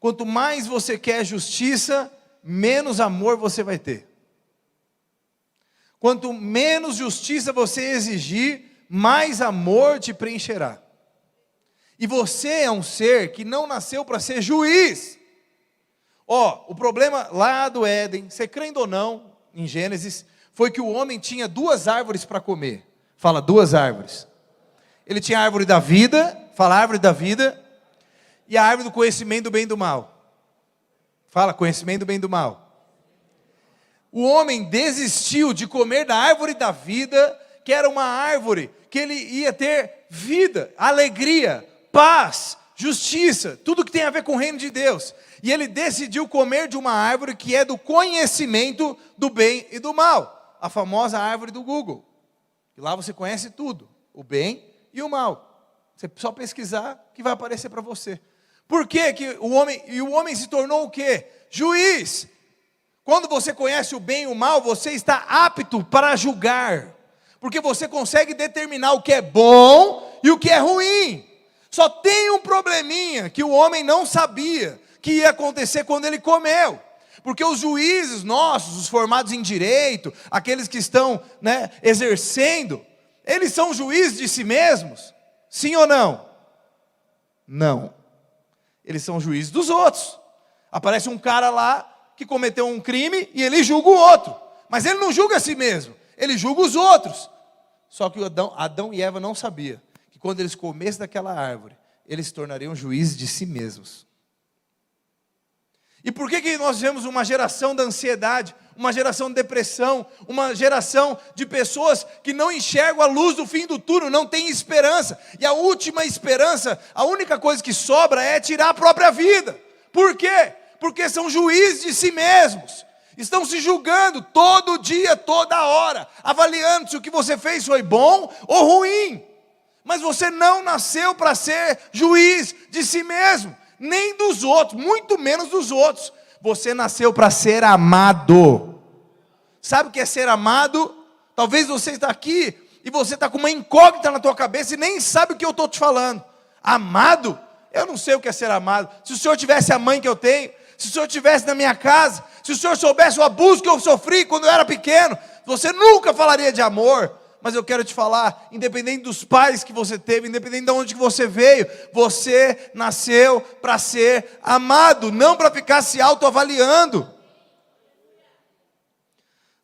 Quanto mais você quer justiça, menos amor você vai ter. Quanto menos justiça você exigir, mais amor te preencherá. E você é um ser que não nasceu para ser juiz. O problema lá do Éden, você crendo ou não, em Gênesis, foi que o homem tinha 2 árvores para comer. Fala, 2 árvores. Ele tinha a árvore da vida, fala árvore da vida, e a árvore do conhecimento do bem e do mal. Fala, conhecimento do bem e do mal. O homem desistiu de comer da árvore da vida, que era uma árvore que ele ia ter vida, alegria, paz, justiça, tudo que tem a ver com o reino de Deus. E ele decidiu comer de uma árvore que é do conhecimento do bem e do mal. A famosa árvore do Google. E lá você conhece tudo, o bem e o mal. Você só pesquisar que vai aparecer para você. Por que que o homem se tornou o quê? Juiz. Quando você conhece o bem e o mal, você está apto para julgar. Porque você consegue determinar o que é bom e o que é ruim. Só tem um probleminha que o homem não sabia que ia acontecer quando ele comeu. Porque os juízes nossos, os formados em direito, aqueles que estão, exercendo, eles são juízes de si mesmos? Sim ou não? Não. Eles são juízes dos outros. Aparece um cara lá que cometeu um crime e ele julga o outro. Mas ele não julga a si mesmo, ele julga os outros. Só que Adão e Eva não sabiam que quando eles comessem daquela árvore, eles se tornariam juízes de si mesmos. E por que nós vemos uma geração da ansiedade, uma geração de depressão, uma geração de pessoas que não enxergam a luz do fim do túnel, não tem esperança, e a última esperança, a única coisa que sobra é tirar a própria vida? Por quê? Porque são juízes de si mesmos, estão se julgando todo dia, toda hora, avaliando se o que você fez foi bom ou ruim, mas você não nasceu para ser juiz de si mesmo, nem dos outros, muito menos dos outros. Você nasceu para ser amado. Sabe o que é ser amado? Talvez você está aqui e você está com uma incógnita na tua cabeça e nem sabe o que eu estou te falando. Amado? Eu não sei o que é ser amado. Se o Senhor tivesse a mãe que eu tenho, se o Senhor estivesse na minha casa, se o Senhor soubesse o abuso que eu sofri quando eu era pequeno, você nunca falaria de amor. Mas eu quero te falar, independente dos pais que você teve, independente de onde que você veio, você nasceu para ser amado, não para ficar se autoavaliando.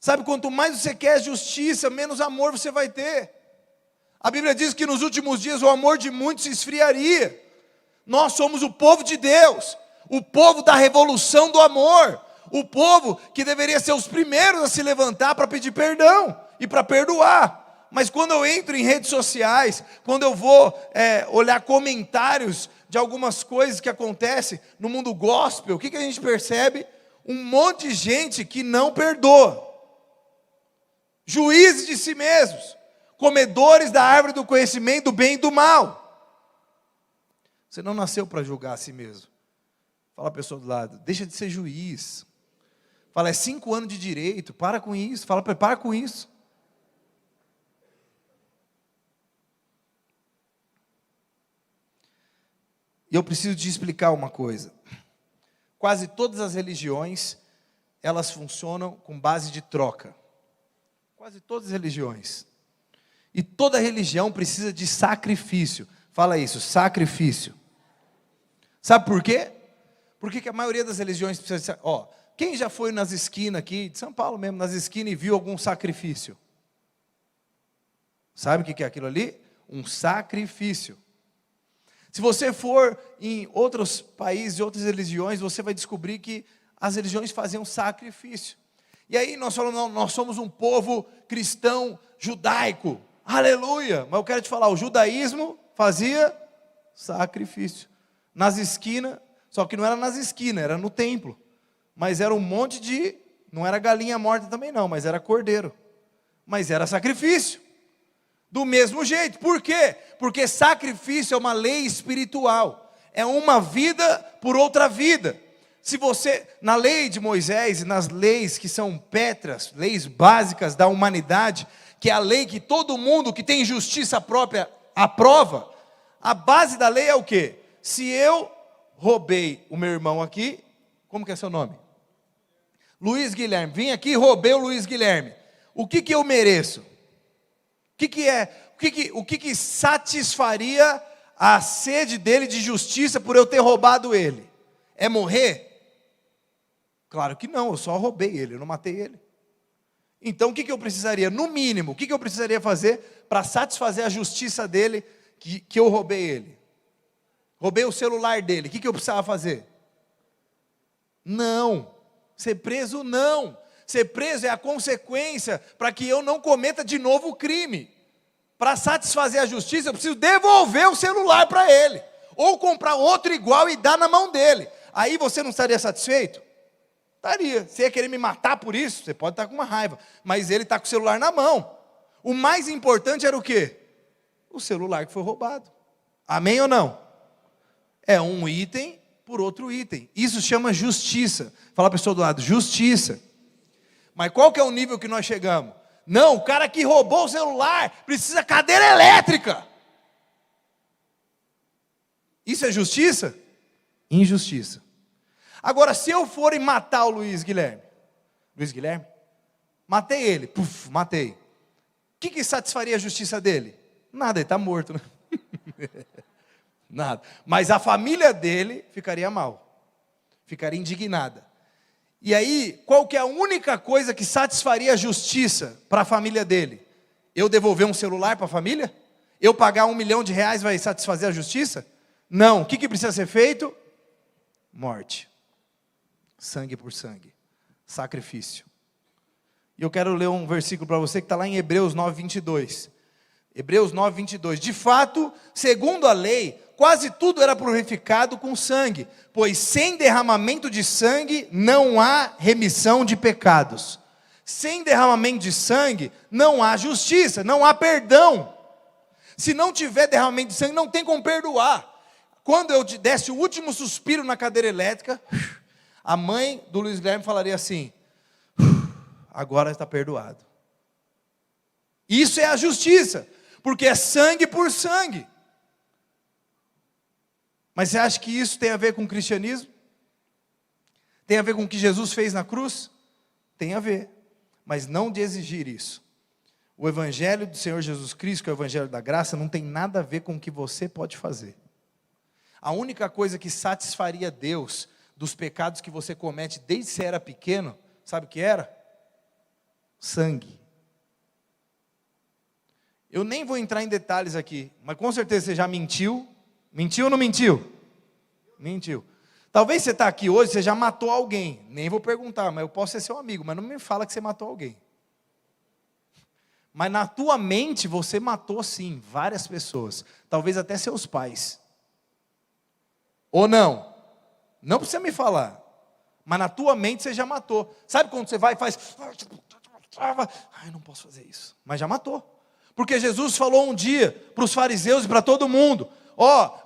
Sabe, quanto mais você quer justiça, menos amor você vai ter. A Bíblia diz que nos últimos dias o amor de muitos se esfriaria. Nós somos o povo de Deus, o povo da revolução do amor, o povo que deveria ser os primeiros a se levantar para pedir perdão e para perdoar. Mas quando eu entro em redes sociais, quando eu vou olhar comentários de algumas coisas que acontecem no mundo gospel, o que a gente percebe? Um monte de gente que não perdoa. Juízes de si mesmos, comedores da árvore do conhecimento do bem e do mal. Você não nasceu para julgar a si mesmo. Fala a pessoa do lado, deixa de ser juiz. Fala, é 5 anos de direito, para com isso. Fala, para com isso. E eu preciso te explicar uma coisa. Quase todas as religiões, elas funcionam com base de troca. Quase todas as religiões. E toda religião precisa de sacrifício. Fala isso, sacrifício. Sabe por quê? Por que a maioria das religiões precisa de... quem já foi nas esquinas aqui, de São Paulo mesmo, nas esquinas e viu algum sacrifício? Sabe o que é aquilo ali? Um sacrifício. Se você for em outros países, outras religiões, você vai descobrir que as religiões faziam sacrifício. E aí nós falamos, não, nós somos um povo cristão judaico, aleluia. Mas eu quero te falar, o judaísmo fazia sacrifício. Nas esquinas, só que não era nas esquinas, era no templo. Mas era um monte de, não era galinha morta também não, mas era cordeiro. Mas era sacrifício. Do mesmo jeito, por quê? Porque sacrifício é uma lei espiritual, é uma vida por outra vida. Se você, na lei de Moisés, nas leis que são pétreas, leis básicas da humanidade, que é a lei que todo mundo que tem justiça própria aprova, a base da lei é o quê? Se eu roubei o meu irmão aqui, como que é seu nome? Luiz Guilherme, vim aqui e roubei o Luiz Guilherme. O que eu mereço? O que satisfaria a sede dele de justiça por eu ter roubado ele? É morrer? Claro que não, eu só roubei ele, eu não matei ele. Então o que eu precisaria? No mínimo, o que eu precisaria fazer para satisfazer a justiça dele, que eu roubei ele? Roubei o celular dele, o que eu precisava fazer? Não, ser preso não. Ser preso é a consequência para que eu não cometa de novo o crime. Para satisfazer a justiça, eu preciso devolver o celular para ele. Ou comprar outro igual e dar na mão dele. Aí você não estaria satisfeito? Estaria. Você ia querer me matar por isso? Você pode estar com uma raiva. Mas ele está com o celular na mão. O mais importante era o quê? O celular que foi roubado. Amém ou não? É um item por outro item. Isso chama justiça. Fala a pessoa do lado, justiça. Mas qual que é o nível que nós chegamos? Não, o cara que roubou o celular precisa cadeira elétrica. Isso é justiça? Injustiça. Agora, se eu for e matar o Luiz Guilherme, matei ele, matei. O que satisfaria a justiça dele? Nada, ele está morto, né? Nada. Mas a família dele ficaria mal, ficaria indignada. E aí, qual que é a única coisa que satisfaria a justiça para a família dele? Eu devolver um celular para a família? Eu pagar R$1 milhão vai satisfazer a justiça? Não. O que precisa ser feito? Morte. Sangue por sangue. Sacrifício. E eu quero ler um versículo para você que está lá em Hebreus 9:22. Hebreus 9:22. De fato, segundo a lei, quase tudo era purificado com sangue, pois sem derramamento de sangue não há remissão de pecados. Sem derramamento de sangue não há justiça, não há perdão. Se não tiver derramamento de sangue, não tem como perdoar. Quando eu desse o último suspiro na cadeira elétrica, a mãe do Luiz Guilherme falaria assim: agora está perdoado. Isso é a justiça, porque é sangue por sangue. Mas você acha que isso tem a ver com o cristianismo? Tem a ver com o que Jesus fez na cruz? Tem a ver, mas não de exigir isso. O evangelho do Senhor Jesus Cristo, que é o evangelho da graça, não tem nada a ver com o que você pode fazer. A única coisa que satisfaria Deus dos pecados que você comete desde que você era pequeno, sabe o que era? Sangue. Eu nem vou entrar em detalhes aqui, mas com certeza você já mentiu. Mentiu ou não mentiu? Mentiu. Talvez você está aqui hoje, você já matou alguém. Nem vou perguntar, mas eu posso ser seu amigo, mas não me fala que você matou alguém. Mas na tua mente você matou sim, várias pessoas. Talvez até seus pais. Ou não? Não precisa me falar. Mas na tua mente você já matou. Sabe quando você vai e faz... Ai, não posso fazer isso. Mas já matou. Porque Jesus falou um dia para os fariseus e para todo mundo: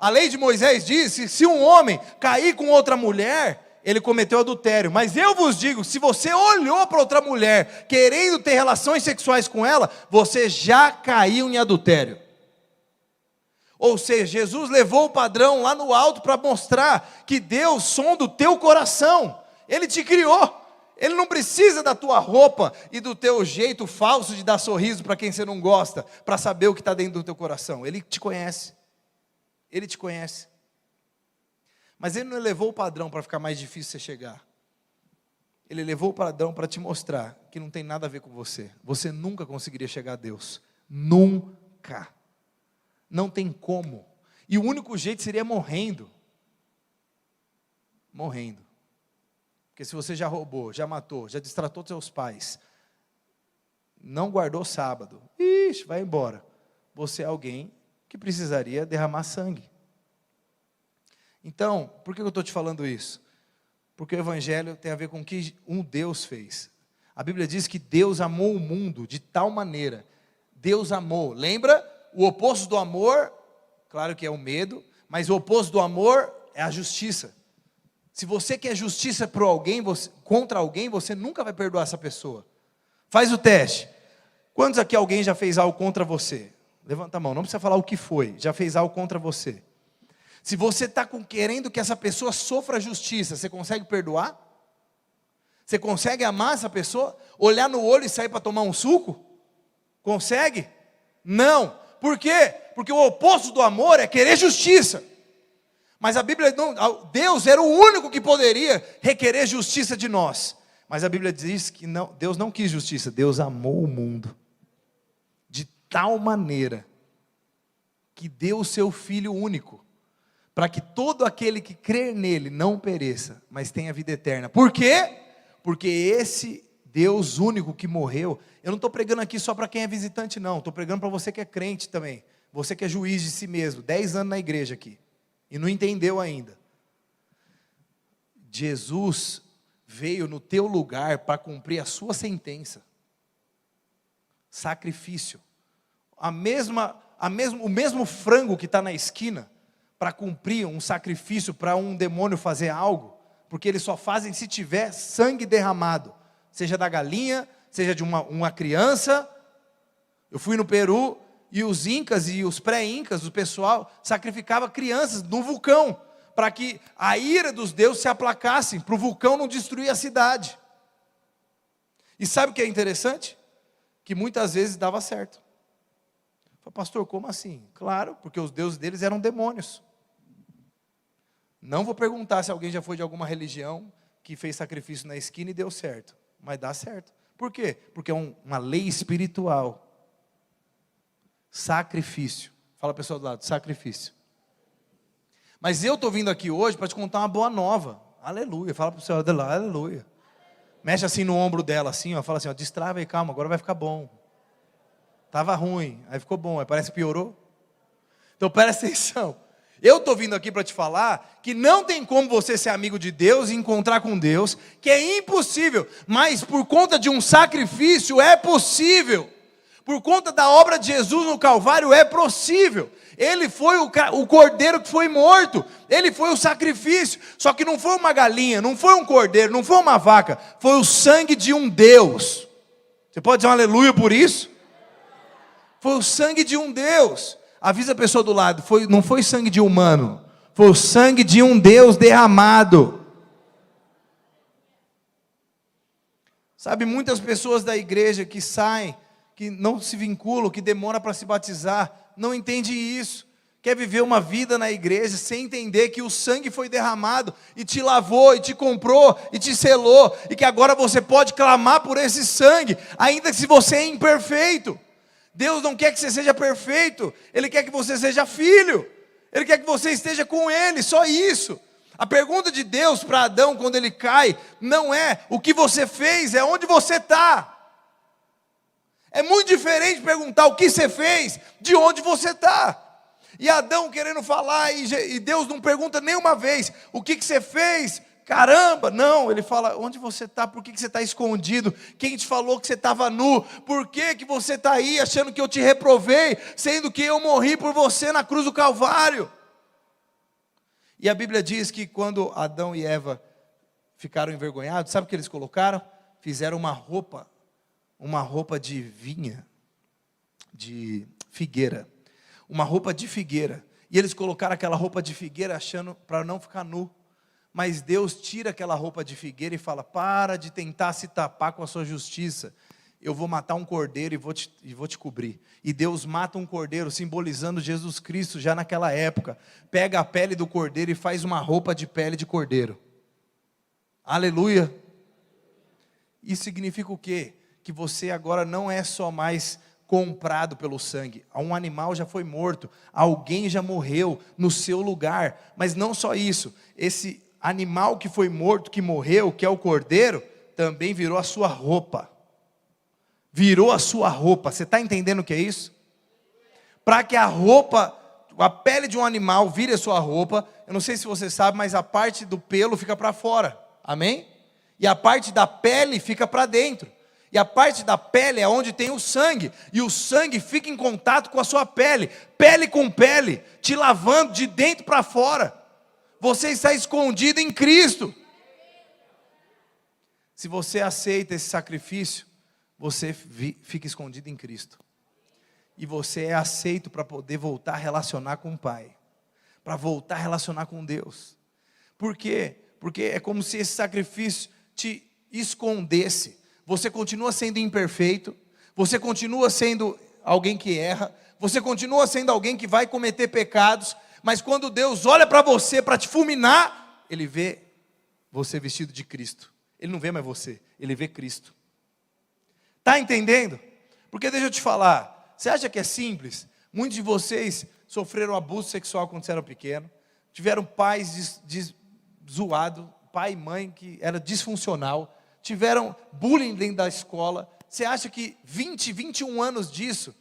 a lei de Moisés diz, se um homem cair com outra mulher, ele cometeu adultério. Mas eu vos digo, se você olhou para outra mulher, querendo ter relações sexuais com ela, você já caiu em adultério. Ou seja, Jesus levou o padrão lá no alto para mostrar que Deus sonda o teu coração. Ele te criou. Ele não precisa da tua roupa e do teu jeito falso de dar sorriso para quem você não gosta, para saber o que está dentro do teu coração. Ele te conhece. Ele te conhece. Mas ele não levou o padrão para ficar mais difícil você chegar. Ele levou o padrão para te mostrar que não tem nada a ver com você. Você nunca conseguiria chegar a Deus. Nunca. Não tem como. E o único jeito seria morrendo. Morrendo. Porque se você já roubou, já matou, já destratou seus pais, não guardou sábado, vai embora. Você é alguém que precisaria derramar sangue. Então, por que eu estou te falando isso? Porque o evangelho tem a ver com o que um Deus fez. A Bíblia diz que Deus amou o mundo de tal maneira. Deus amou. Lembra? O oposto do amor, claro que é o medo, mas o oposto do amor é a justiça. Se você quer justiça por alguém, contra alguém, você nunca vai perdoar essa pessoa. Faz o teste. Quantos aqui alguém já fez algo contra você? Levanta a mão, não precisa falar o que foi. Já fez algo contra você. Se você está querendo que essa pessoa sofra justiça, você consegue perdoar? Você consegue amar essa pessoa? Olhar no olho e sair para tomar um suco? Consegue? Não. Por quê? Porque o oposto do amor é querer justiça. Mas a Bíblia não, Deus era o único que poderia requerer justiça de nós. Mas a Bíblia diz que não, Deus não quis justiça, Deus amou o mundo de tal maneira que deu o seu Filho único, para que todo aquele que crer nele não pereça, mas tenha vida eterna. Por quê? Porque esse Deus único que morreu, eu não estou pregando aqui só para quem é visitante não, estou pregando para você que é crente também, você que é juiz de si mesmo, 10 anos na igreja aqui, e não entendeu ainda. Jesus veio no teu lugar para cumprir a sua sentença, sacrifício, o mesmo frango que está na esquina, para cumprir um sacrifício para um demônio fazer algo, porque eles só fazem se tiver sangue derramado, seja da galinha, seja de uma criança. Eu fui no Peru, e os incas e os pré-incas, o pessoal sacrificava crianças no vulcão, para que a ira dos deuses se aplacasse, para o vulcão não destruir a cidade. E sabe o que é interessante? Que muitas vezes dava certo. Eu falei, pastor, como assim? Claro, porque os deuses deles eram demônios. Não vou perguntar se alguém já foi de alguma religião que fez sacrifício na esquina e deu certo, mas dá certo. Por quê? Porque é uma lei espiritual. Sacrifício. Fala a pessoa do lado, sacrifício. Mas eu estou vindo aqui hoje para te contar uma boa nova. Aleluia. Fala para o seu do lado, aleluia. Mexe assim no ombro dela, assim, ó, fala assim, ó, destrava aí, calma, agora vai ficar bom. Estava ruim, aí ficou bom, aí parece que piorou. Então presta atenção. Eu estou vindo aqui para te falar que não tem como você ser amigo de Deus e encontrar com Deus, que é impossível, mas por conta de um sacrifício é possível. Por conta da obra de Jesus no Calvário é possível. Ele foi o cordeiro que foi morto, ele foi o sacrifício, só que não foi uma galinha, não foi um cordeiro, não foi uma vaca, foi o sangue de um Deus. Você pode dizer um aleluia por isso? Foi o sangue de um Deus. Avisa a pessoa do lado, não foi sangue de humano, foi o sangue de um Deus derramado. Sabe, muitas pessoas da igreja que saem, que não se vinculam, que demoram para se batizar, não entende isso. Quer viver uma vida na igreja sem entender que o sangue foi derramado e te lavou, e te comprou, e te selou, e que agora você pode clamar por esse sangue, ainda que se você é imperfeito. Deus não quer que você seja perfeito, Ele quer que você seja filho, Ele quer que você esteja com Ele, só isso. A pergunta de Deus para Adão quando ele cai, não é o que você fez, é onde você está. É muito diferente perguntar o que você fez, de onde você está. E Adão querendo falar, e Deus não pergunta nenhuma vez, o que você fez? Caramba, não, ele fala, onde você está, por que você está escondido? Quem te falou que você estava nu? Por que você está aí achando que eu te reprovei, sendo que eu morri por você na cruz do Calvário? E a Bíblia diz que quando Adão e Eva ficaram envergonhados, sabe o que eles colocaram? Fizeram uma roupa de vinha, de figueira, uma roupa de figueira, e eles colocaram aquela roupa de figueira achando para não ficar nu. Mas Deus tira aquela roupa de figueira e fala, para de tentar se tapar com a sua justiça, eu vou matar um cordeiro e vou te cobrir. E Deus mata um cordeiro, simbolizando Jesus Cristo já naquela época, pega a pele do cordeiro e faz uma roupa de pele de cordeiro. Aleluia. Isso significa o quê? Que você agora não é só mais comprado pelo sangue, um animal já foi morto, alguém já morreu no seu lugar, mas não só isso, esse animal que foi morto, que morreu, que é o cordeiro, também virou a sua roupa. Virou a sua roupa. Você está entendendo o que é isso? Para que a roupa, a pele de um animal vire a sua roupa, eu não sei se você sabe, mas a parte do pelo fica para fora. Amém? E a parte da pele fica para dentro. E a parte da pele é onde tem o sangue. E o sangue fica em contato com a sua pele. Pele com pele, te lavando de dentro para fora. Você está escondido em Cristo. Se você aceita esse sacrifício, você fica escondido em Cristo. E você é aceito para poder voltar a relacionar com o Pai. para voltar a relacionar com Deus. Por quê? Porque é como se esse sacrifício te escondesse. Você continua sendo imperfeito, você continua sendo alguém que erra, você continua sendo alguém que vai cometer pecados, mas quando Deus olha para você para te fulminar, Ele vê você vestido de Cristo. Ele não vê mais você, Ele vê Cristo. Está entendendo? Porque deixa eu te falar, você acha que é simples? Muitos de vocês sofreram abuso sexual quando você era pequeno, tiveram pais zoados, pai e mãe que era disfuncional, tiveram bullying dentro da escola. Você acha que 20, 21 anos disso,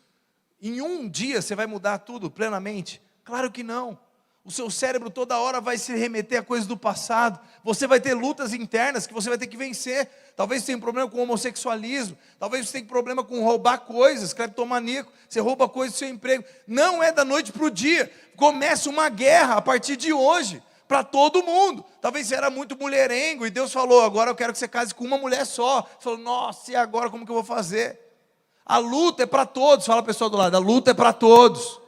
em um dia você vai mudar tudo plenamente? Claro que não. O seu cérebro toda hora vai se remeter a coisas do passado. Você vai ter lutas internas que você vai ter que vencer. Talvez você tenha um problema com o homossexualismo. Talvez você tenha um problema com roubar coisas, cleptomaníaco. Você rouba coisas do seu emprego. Não é da noite para o dia. Começa uma guerra a partir de hoje, para todo mundo. Talvez você era muito mulherengo e Deus falou, agora eu quero que você case com uma mulher só. Você falou, nossa, e agora como que eu vou fazer? A luta é para todos. Fala a pessoa do lado, a luta é para todos.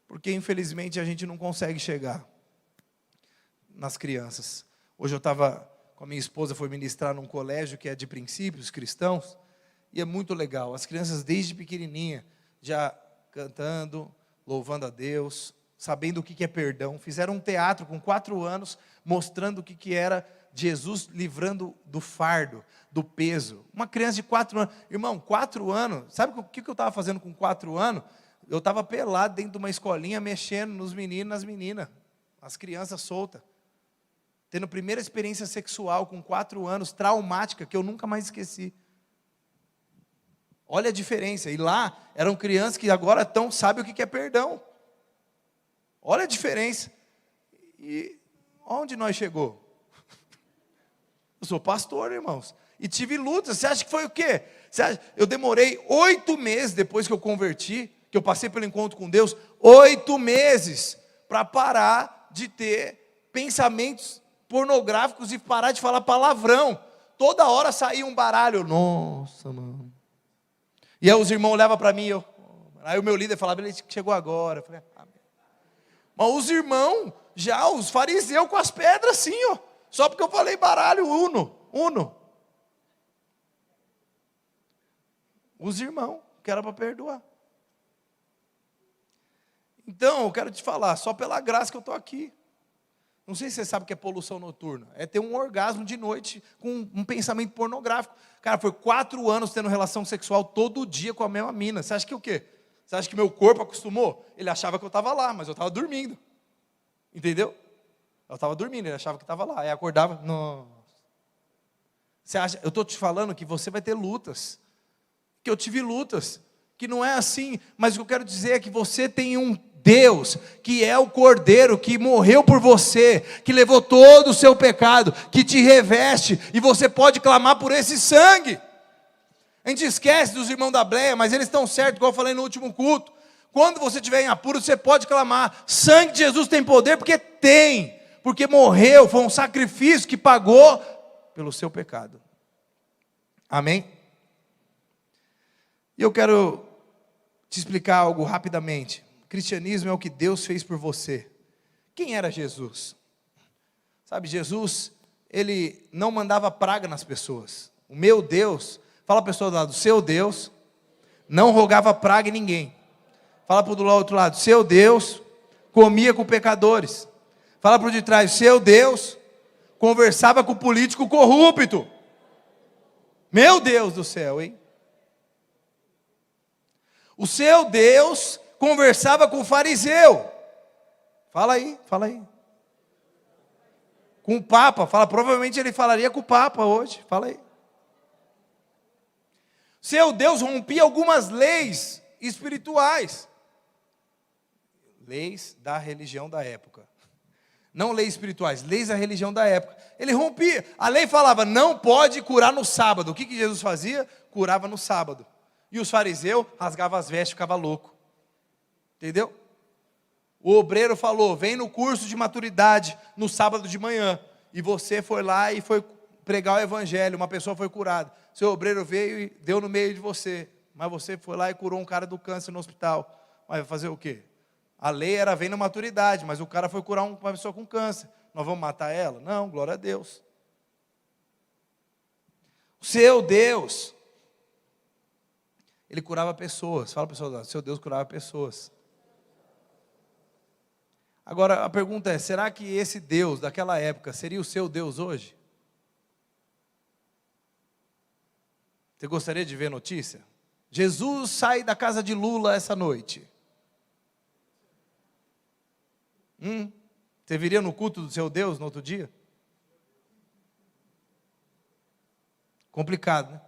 Porque infelizmente a gente não consegue chegar nas crianças. Hoje eu estava com a minha esposa, foi ministrar num colégio que é de princípios cristãos, e é muito legal, as crianças desde pequenininha, já cantando, louvando a Deus, sabendo o que é perdão, fizeram um teatro com 4 anos, mostrando o que era Jesus livrando do fardo, do peso. Uma criança de 4 anos, irmão, 4 anos, sabe o que eu estava fazendo com 4 anos? Eu estava pelado dentro de uma escolinha, mexendo nos meninos e nas meninas, as crianças soltas, tendo primeira experiência sexual com 4 anos, traumática, que eu nunca mais esqueci. Olha a diferença, e lá eram crianças que agora sabem o que é perdão. Olha a diferença. E onde nós chegou? Eu sou pastor, irmãos, e tive lutas. Você acha que foi o quê? Eu demorei 8 meses depois que eu converti, que eu passei pelo encontro com Deus, 8 meses, para parar de ter pensamentos pornográficos e parar de falar palavrão. Toda hora saía um baralho. Nossa, mano. E aí os irmãos olhavam para mim, aí o meu líder falava, ele chegou agora. Eu falei, amém. Mas os irmãos, já os fariseus com as pedras assim, só porque eu falei baralho, uno. Os irmãos, que era para perdoar. Então, eu quero te falar, só pela graça que eu estou aqui. Não sei se você sabe o que é poluição noturna. É ter um orgasmo de noite com um pensamento pornográfico. Cara, foi 4 anos tendo relação sexual todo dia com a mesma mina. Você acha que o quê? Você acha que meu corpo acostumou? Ele achava que eu estava lá, mas eu estava dormindo. Entendeu? Eu estava dormindo, ele achava que estava lá. Aí acordava, nossa. Você acha, eu estou te falando que você vai ter lutas. Que eu tive lutas. Que não é assim, mas o que eu quero dizer é que você tem um Deus, que é o Cordeiro, que morreu por você, que levou todo o seu pecado, que te reveste, e você pode clamar por esse sangue. A gente esquece dos irmãos da Bleia, mas eles estão certos, igual eu falei no último culto. Quando você estiver em apuro, você pode clamar, sangue de Jesus tem poder, porque morreu, foi um sacrifício que pagou pelo seu pecado. Amém? E eu quero te explicar algo rapidamente. Cristianismo é o que Deus fez por você. Quem era Jesus? Sabe, Jesus, ele não mandava praga nas pessoas. O meu Deus, fala a pessoa do lado, seu Deus não rogava praga em ninguém. Fala para o do outro lado, seu Deus comia com pecadores. Fala para o de trás, seu Deus conversava com o político corrupto. Meu Deus do céu, hein? O seu Deus conversava com o fariseu. Fala aí. Com o Papa. Provavelmente ele falaria com o Papa hoje. Fala aí. Seu Deus rompia algumas leis espirituais. Leis da religião da época. Não leis espirituais, leis da religião da época. Ele rompia. A lei falava, não pode curar no sábado. O que Jesus fazia? Curava no sábado. E os fariseus rasgavam as vestes e ficavam loucos. Entendeu? O obreiro falou, vem no curso de maturidade no sábado de manhã. E você foi lá e foi pregar o evangelho, uma pessoa foi curada. Seu obreiro veio e deu no meio de você. Mas você foi lá e curou um cara do câncer no hospital. Mas vai fazer o quê? A lei era vem na maturidade, mas o cara foi curar uma pessoa com câncer. Nós vamos matar ela? Não, glória a Deus. O seu Deus, Ele curava pessoas. Fala para o pessoal, seu Deus curava pessoas. Agora, a pergunta é, será que esse Deus daquela época seria o seu Deus hoje? Você gostaria de ver notícia? Jesus sai da casa de Lula essa noite. Você viria no culto do seu Deus no outro dia? Complicado, né?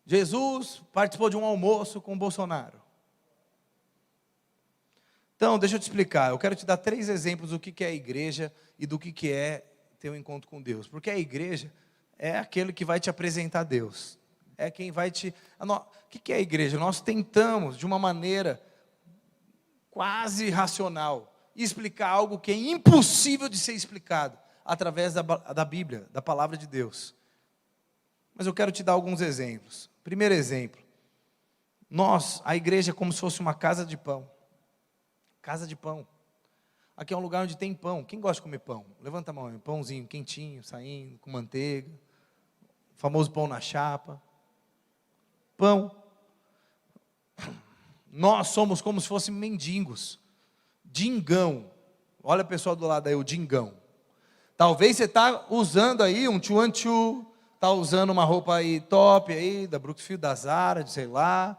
Jesus participou de um almoço com Bolsonaro. Então, deixa eu te explicar. Eu quero te dar 3 exemplos do que é a igreja e do que é ter um encontro com Deus. Porque a igreja é aquele que vai te apresentar Deus. É quem vai te... O que é a igreja? Nós tentamos, de uma maneira quase racional, explicar algo que é impossível de ser explicado através da Bíblia, da palavra de Deus. Mas eu quero te dar alguns exemplos. Primeiro exemplo. A igreja é como se fosse uma casa de pão. Casa de pão. Aqui é um lugar onde tem pão. Quem gosta de comer pão? Levanta a mão. Pãozinho quentinho, saindo, com manteiga. O famoso pão na chapa. Pão. Nós somos como se fossem mendigos. Dingão. Olha o pessoal do lado aí, o dingão. Talvez você está usando aí um tchuanchu, está usando uma roupa aí top aí, da Brookfield, da Zara, de sei lá.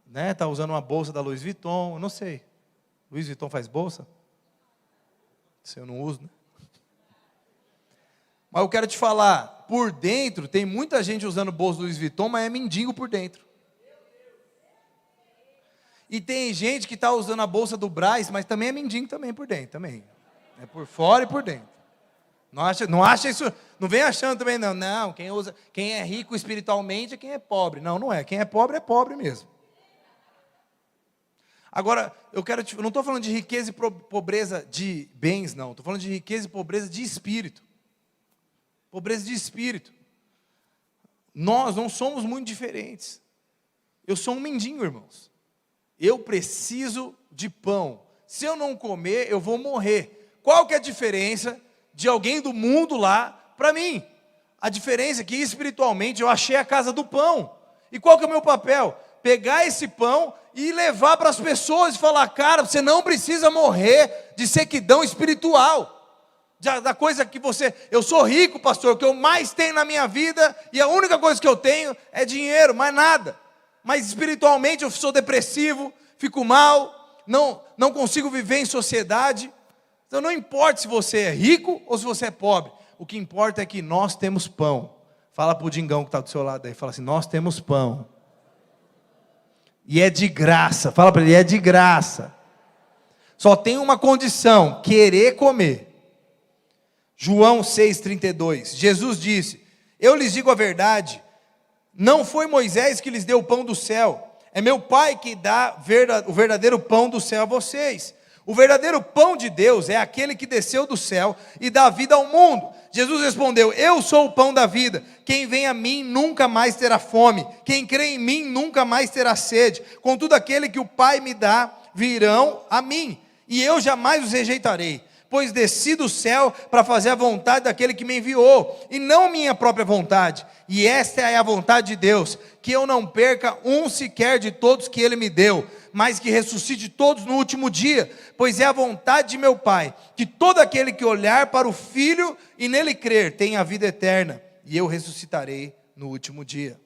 Né? Está usando uma bolsa da Louis Vuitton, eu não sei. Louis Vuitton faz bolsa? Se eu não uso, né? Mas eu quero te falar, por dentro, tem muita gente usando bolsa Louis Vuitton, mas é mendigo por dentro. E tem gente que está usando a bolsa do Brás, mas também é mendigo também por dentro, também. É por fora e por dentro. Não acha isso, não vem achando também, não. Não, quem é rico espiritualmente é quem é pobre. Não, não é. Quem é pobre mesmo. Agora, eu não estou falando de riqueza e pobreza de bens, não. Estou falando de riqueza e pobreza de espírito. Pobreza de espírito. Nós não somos muito diferentes. Eu sou um mendigo, irmãos. Eu preciso de pão. Se eu não comer, eu vou morrer. Qual que é a diferença de alguém do mundo lá para mim? A diferença é que espiritualmente eu achei a casa do pão. E qual que é o meu papel? Pegar esse pão e levar para as pessoas e falar, cara, você não precisa morrer de sequidão espiritual. Da coisa que eu sou rico, pastor, o que eu mais tenho na minha vida, e a única coisa que eu tenho é dinheiro, mais nada. Mas espiritualmente eu sou depressivo, fico mal, não consigo viver em sociedade. Então não importa se você é rico ou se você é pobre, o que importa é que nós temos pão. Fala para o dingão que está do seu lado aí, fala assim, nós temos pão. E é de graça, fala para ele, é de graça. Só tem uma condição, querer comer. João 6,32, Jesus disse, eu lhes digo a verdade, não foi Moisés que lhes deu o pão do céu, é meu Pai que dá o verdadeiro pão do céu a vocês. O verdadeiro pão de Deus é aquele que desceu do céu e dá vida ao mundo. Jesus respondeu, eu sou o pão da vida, quem vem a mim nunca mais terá fome, quem crê em mim nunca mais terá sede, contudo aquele que o Pai me dá, virão a mim, e eu jamais os rejeitarei, pois desci do céu para fazer a vontade daquele que me enviou, e não minha própria vontade, e esta é a vontade de Deus, que eu não perca um sequer de todos que Ele me deu, mas que ressuscite todos no último dia, pois é a vontade de meu Pai, que todo aquele que olhar para o Filho e nele crer, tenha a vida eterna, e eu ressuscitarei no último dia.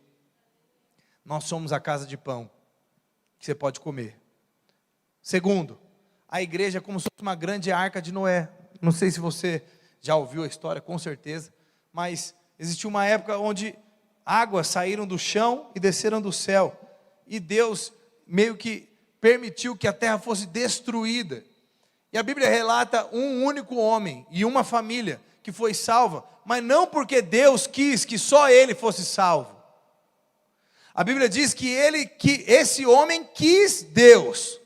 Nós somos a casa de pão, que você pode comer. Segundo, a igreja é como se fosse uma grande arca de Noé. Não sei se você já ouviu a história, com certeza, mas existiu uma época onde águas saíram do chão e desceram do céu, e Deus meio que permitiu que a terra fosse destruída, e a Bíblia relata um único homem e uma família que foi salva, mas não porque Deus quis que só ele fosse salvo. A Bíblia diz que esse homem quis Deus,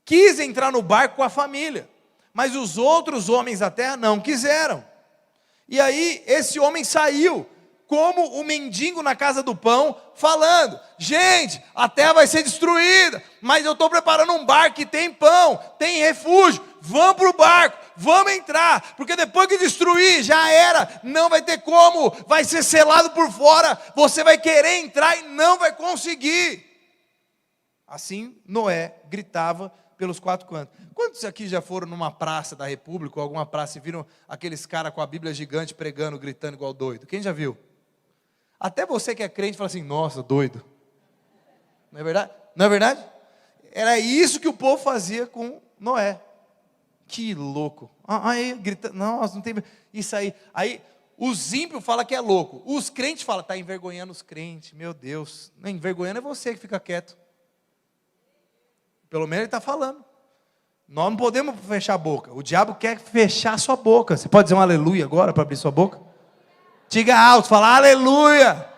quis entrar no barco com a família, mas os outros homens da terra não quiseram, e aí esse homem saiu como o mendigo na casa do pão, falando: gente, a terra vai ser destruída, mas eu estou preparando um barco que tem pão, tem refúgio, vamos para o barco, vamos entrar, porque depois que destruir, já era, não vai ter como, vai ser selado por fora, você vai querer entrar e não vai conseguir. Assim Noé gritava pelos quatro cantos. Quantos aqui já foram numa praça da República, ou alguma praça, e viram aqueles caras com a Bíblia gigante pregando, gritando igual doido? Quem já viu? Até você que é crente fala assim: nossa, doido. Não é verdade? Não é verdade? Era isso que o povo fazia com Noé. Que louco. Aí grita, nossa, não tem isso aí. Aí os ímpios falam que é louco. Os crentes falam: está envergonhando os crentes. Meu Deus, não, envergonhando é você que fica quieto. Pelo menos ele está falando. Nós não podemos fechar a boca. O diabo quer fechar a sua boca. Você pode dizer um aleluia agora para abrir sua boca? Diga alto, fala aleluia. Aleluia.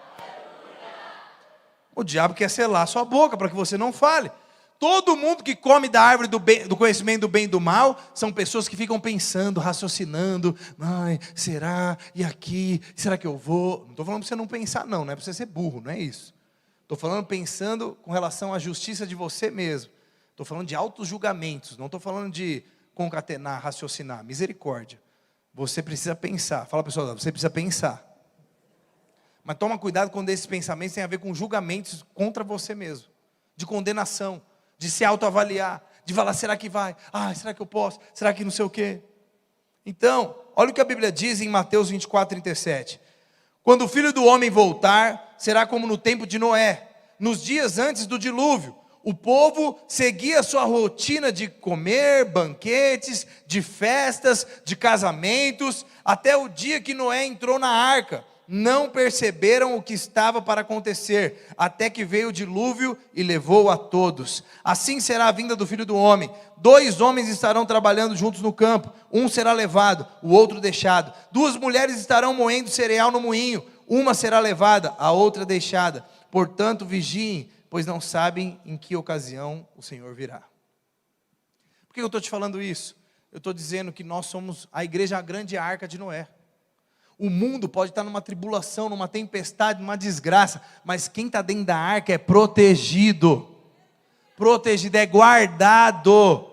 O diabo quer selar a sua boca para que você não fale. Todo mundo que come da árvore do conhecimento do bem e do mal são pessoas que ficam pensando, raciocinando: ai, será? E aqui? Será que eu vou? Não estou falando para você não pensar, não é para você ser burro, não é isso. Estou falando pensando com relação à justiça de você mesmo. Estou falando de autos julgamentos, não estou falando de concatenar, raciocinar, misericórdia. Você precisa pensar. Fala, pessoal, você precisa pensar. Mas toma cuidado quando esses pensamentos têm a ver com julgamentos contra você mesmo, de condenação, de se autoavaliar, de falar: será que vai? Será que eu posso? Será que não sei o quê? Então, olha o que a Bíblia diz em Mateus 24:37. Quando o Filho do Homem voltar, será como no tempo de Noé, nos dias antes do dilúvio. O povo seguia a sua rotina de comer, banquetes, de festas, de casamentos, até o dia que Noé entrou na arca. Não perceberam o que estava para acontecer, até que veio o dilúvio e levou a todos. Assim será a vinda do Filho do Homem. 2 homens estarão trabalhando juntos no campo, um será levado, o outro deixado. 2 mulheres estarão moendo cereal no moinho, uma será levada, a outra deixada. Portanto, vigiem, pois não sabem em que ocasião o Senhor virá. Por que eu estou te falando isso? Eu estou dizendo que nós somos a igreja, a grande arca de Noé. O mundo pode estar numa tribulação, numa tempestade, numa desgraça, mas quem está dentro da arca é protegido. Protegido, é guardado.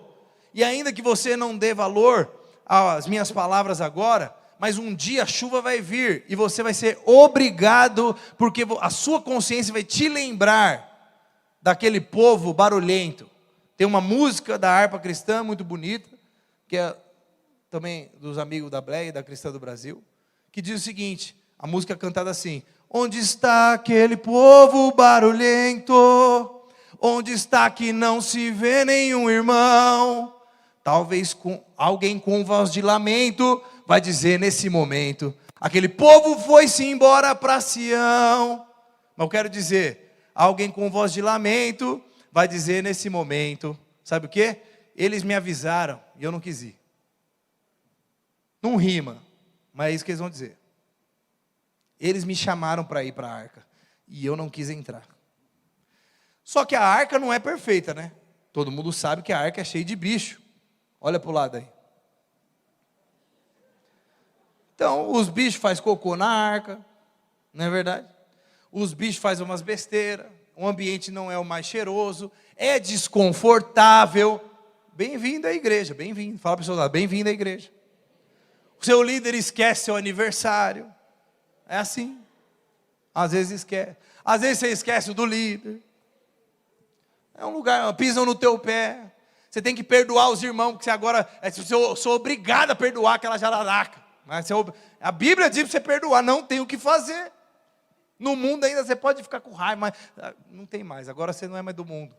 E ainda que você não dê valor às minhas palavras agora, mas um dia a chuva vai vir, e você vai ser obrigado, porque a sua consciência vai te lembrar daquele povo barulhento. Tem uma música da harpa cristã muito bonita, que é também dos amigos da Bleia e da Cristã do Brasil, que diz o seguinte, a música é cantada assim: onde está aquele povo barulhento? Onde está que não se vê nenhum irmão? Talvez alguém com voz de lamento vai dizer nesse momento: aquele povo foi-se embora para Sião. Mas eu quero dizer, alguém com voz de lamento vai dizer nesse momento, sabe o quê? Eles me avisaram e eu não quis ir. Não rima, mas é isso que eles vão dizer. Eles me chamaram para ir para a arca e eu não quis entrar. Só que a arca não é perfeita, né? Todo mundo sabe que a arca é cheia de bicho. Olha para o lado aí. Então, os bichos fazem cocô na arca, não é verdade? Os bichos fazem umas besteiras, o ambiente não é o mais cheiroso, é desconfortável. Bem-vindo à igreja, bem-vindo. Fala para o pessoal, bem-vindo à igreja. O seu líder esquece seu aniversário. É assim. Às vezes esquece. Às vezes você esquece o do líder. É um lugar, pisam no teu pé. Você tem que perdoar os irmãos, porque você agora, eu sou obrigado a perdoar aquela jararaca. Mas a Bíblia diz para você perdoar, não tem o que fazer. No mundo ainda você pode ficar com raiva, mas não tem mais, agora você não é mais do mundo.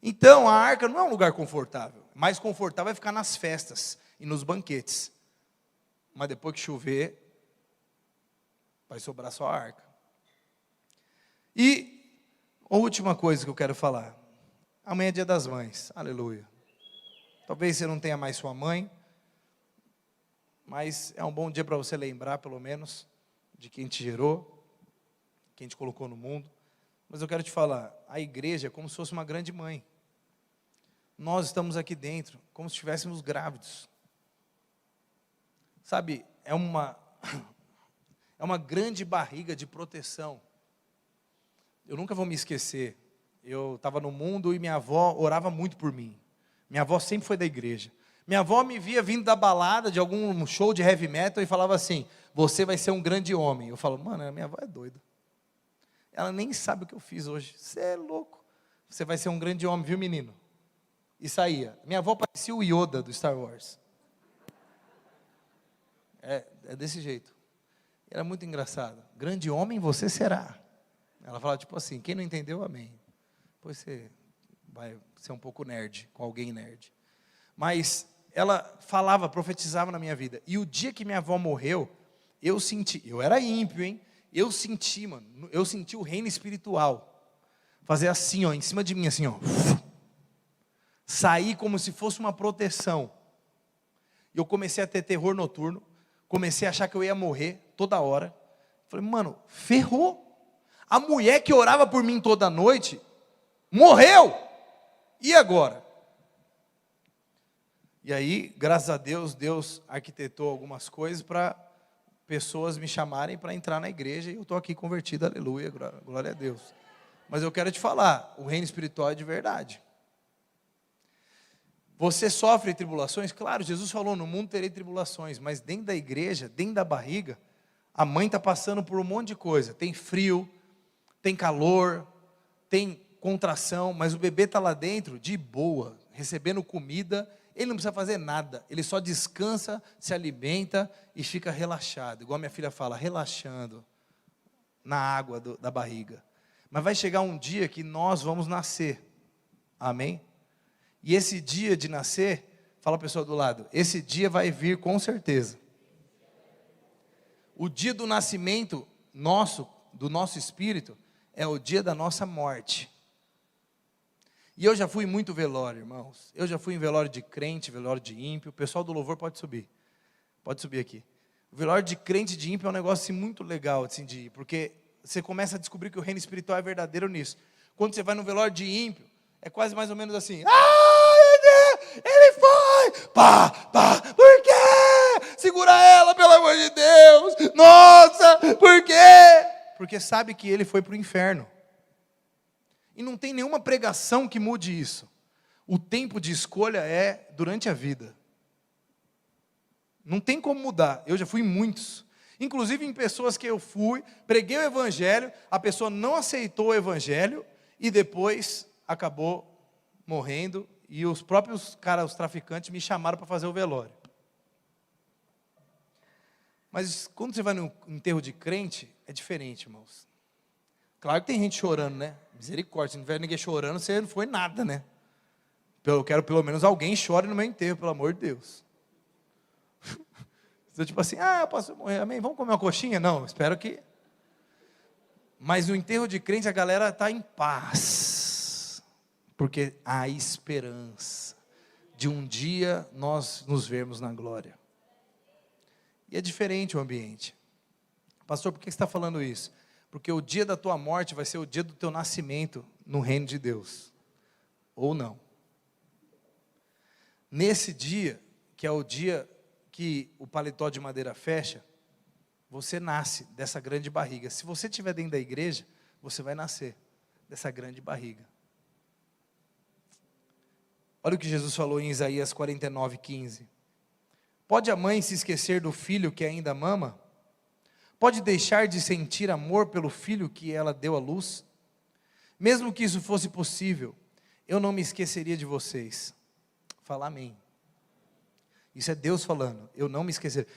Então a arca não é um lugar confortável. Mais confortável é ficar nas festas e nos banquetes. Mas depois que chover, vai sobrar só a arca. E a última coisa que eu quero falar. Amanhã é dia das mães, aleluia. Talvez você não tenha mais sua mãe, mas é um bom dia para você lembrar, pelo menos, de quem te gerou, quem te colocou no mundo. Mas eu quero te falar, a igreja é como se fosse uma grande mãe. Nós estamos aqui dentro, como se estivéssemos grávidos. Sabe, é é uma grande barriga de proteção. Eu nunca vou me esquecer, eu estava no mundo e minha avó orava muito por mim. Minha avó sempre foi da igreja. Minha avó me via vindo da balada, de algum show de heavy metal, e falava assim, você vai ser um grande homem. Eu falo, mano, a minha avó é doida. Ela nem sabe o que eu fiz hoje. Você é louco. Você vai ser um grande homem, viu, menino? E saía. Minha avó parecia o Yoda do Star Wars. É desse jeito. Era muito engraçado. Grande homem você será. Ela falava tipo assim, quem não entendeu, amém. Depois você vai ser um pouco nerd, com alguém nerd. Mas ela falava, profetizava na minha vida. E o dia que minha avó morreu, eu senti, eu era ímpio, hein? Eu senti o reino espiritual. Fazer assim, ó, em cima de mim, assim, ó. Sair como se fosse uma proteção. E eu comecei a ter terror noturno. Comecei a achar que eu ia morrer toda hora. Falei, mano, ferrou. A mulher que orava por mim toda noite, morreu. E agora? E aí, graças a Deus, Deus arquitetou algumas coisas para pessoas me chamarem para entrar na igreja. E eu estou aqui convertido, aleluia, glória a Deus. Mas eu quero te falar, o reino espiritual é de verdade. Você sofre tribulações? Claro, Jesus falou, no mundo terei tribulações. Mas dentro da igreja, dentro da barriga, a mãe está passando por um monte de coisa. Tem frio, tem calor, tem contração, mas o bebê está lá dentro de boa, recebendo comida. Ele não precisa fazer nada, ele só descansa, se alimenta e fica relaxado. Igual minha filha fala, relaxando na água da barriga. Mas vai chegar um dia que nós vamos nascer. Amém? E esse dia de nascer, fala a pessoa do lado, esse dia vai vir com certeza. O dia do nascimento nosso, do nosso espírito, é o dia da nossa morte. E eu já fui em muito velório, irmãos. Eu já fui em velório de crente, velório de ímpio. O pessoal do louvor pode subir. Pode subir aqui. O velório de crente e de ímpio é um negócio assim, muito legal assim, de ir, porque você começa a descobrir que o reino espiritual é verdadeiro nisso. Quando você vai no velório de ímpio, é quase mais ou menos assim. Ele foi! Pá, pá, por quê? Segura ela, pelo amor de Deus! Nossa, por quê? Porque sabe que ele foi para o inferno. E não tem nenhuma pregação que mude isso. O tempo de escolha é durante a vida. Não tem como mudar. Eu já fui em muitos. Inclusive em pessoas que eu fui, preguei o evangelho, a pessoa não aceitou o evangelho e depois acabou morrendo. E os próprios caras, os traficantes, me chamaram para fazer o velório. Mas quando você vai no enterro de crente, é diferente, irmãos. Claro que tem gente chorando, né? Misericórdia, se não tiver ninguém chorando, você não foi nada, né? Eu quero pelo menos alguém chore no meu enterro, pelo amor de Deus. Você tipo assim, eu posso morrer, amém? Vamos comer uma coxinha? Não, espero que... Mas no enterro de crente a galera está em paz. Porque há esperança de um dia nós nos vermos na glória. E é diferente o ambiente. Pastor, por que você está falando isso? Porque o dia da tua morte vai ser o dia do teu nascimento no reino de Deus. Ou não. Nesse dia, que é o dia que o paletó de madeira fecha, você nasce dessa grande barriga. Se você estiver dentro da igreja, você vai nascer dessa grande barriga. Olha o que Jesus falou em Isaías 49:15. Pode a mãe se esquecer do filho que ainda mama? Pode deixar de sentir amor pelo filho que ela deu à luz? Mesmo que isso fosse possível, eu não me esqueceria de vocês. Fala amém. Isso é Deus falando, eu não me esqueceria.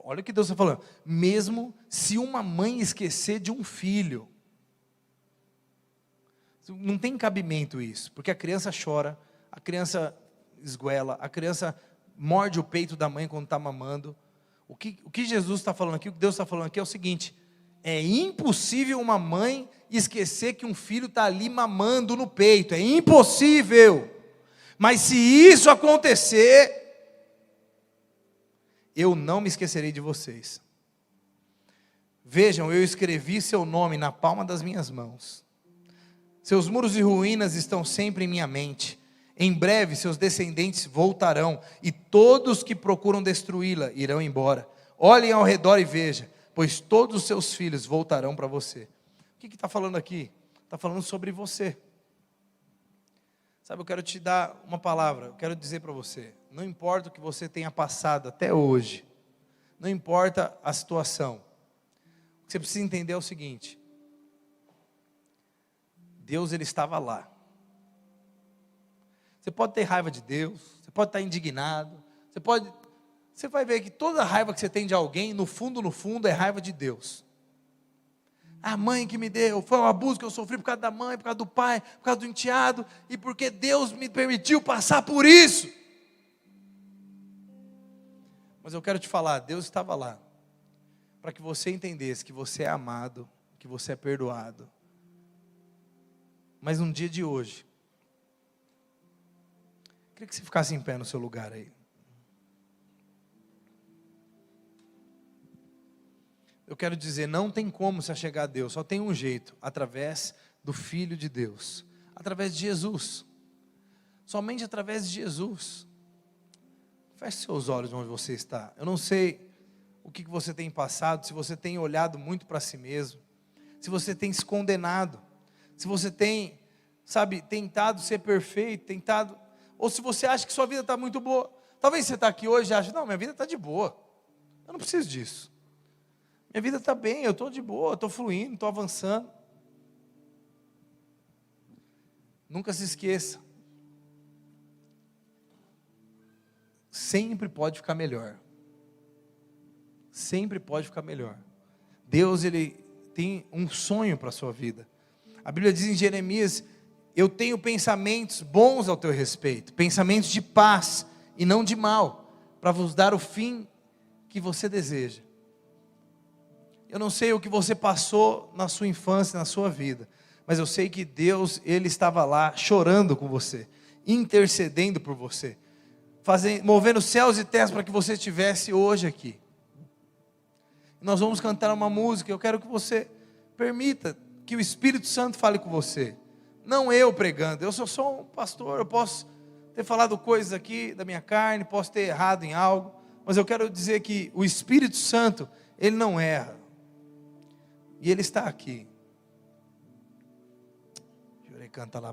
Olha o que Deus está falando. Mesmo se uma mãe esquecer de um filho, não tem cabimento isso, porque a criança chora, a criança esguela, a criança morde o peito da mãe quando está mamando. O que Jesus está falando aqui, o que Deus está falando aqui é o seguinte: é impossível uma mãe esquecer que um filho está ali mamando no peito, é impossível. Mas se isso acontecer, eu não me esquecerei de vocês. Vejam, eu escrevi seu nome na palma das minhas mãos. Seus muros e ruínas estão sempre em minha mente. Em breve seus descendentes voltarão, e todos que procuram destruí-la irão embora. Olhem ao redor e vejam, pois todos os seus filhos voltarão para você. O que está falando aqui? Está falando sobre você. Sabe, eu quero te dar uma palavra, eu quero dizer para você, não importa o que você tenha passado até hoje, não importa a situação, o que você precisa entender é o seguinte: Deus, Ele estava lá. Você pode ter raiva de Deus, você pode estar indignado, você vai ver que toda raiva que você tem de alguém, no fundo, é raiva de Deus. A mãe que me deu, foi um abuso que eu sofri por causa da mãe, por causa do pai, por causa do enteado, e porque Deus me permitiu passar por isso. Mas eu quero te falar, Deus estava lá, para que você entendesse que você é amado, que você é perdoado. Mas no dia de hoje, eu queria que você ficasse em pé no seu lugar aí. Eu quero dizer, não tem como se achegar a Deus, só tem um jeito, através do Filho de Deus, através de Jesus, somente através de Jesus. Feche seus olhos onde você está. Eu não sei o que você tem passado, se você tem olhado muito para si mesmo, se você tem se condenado, se você tem, tentado ser perfeito, ou se você acha que sua vida está muito boa. Talvez você está aqui hoje e ache, não, minha vida está de boa, eu não preciso disso. Minha vida está bem, eu estou de boa, estou fluindo, estou avançando. Nunca se esqueça. Sempre pode ficar melhor. Sempre pode ficar melhor. Deus, Ele tem um sonho para a sua vida. A Bíblia diz em Jeremias, eu tenho pensamentos bons ao teu respeito, pensamentos de paz e não de mal, para vos dar o fim que você deseja. Eu não sei o que você passou na sua infância, na sua vida, mas eu sei que Deus, Ele estava lá chorando com você, intercedendo por você, movendo céus e terras para que você estivesse hoje aqui. Nós vamos cantar uma música, eu quero que você permita que o Espírito Santo fale com você, não eu pregando. Eu sou só um pastor, eu posso ter falado coisas aqui da minha carne, posso ter errado em algo, mas eu quero dizer que o Espírito Santo, Ele não erra. E Ele está aqui. Canta lá.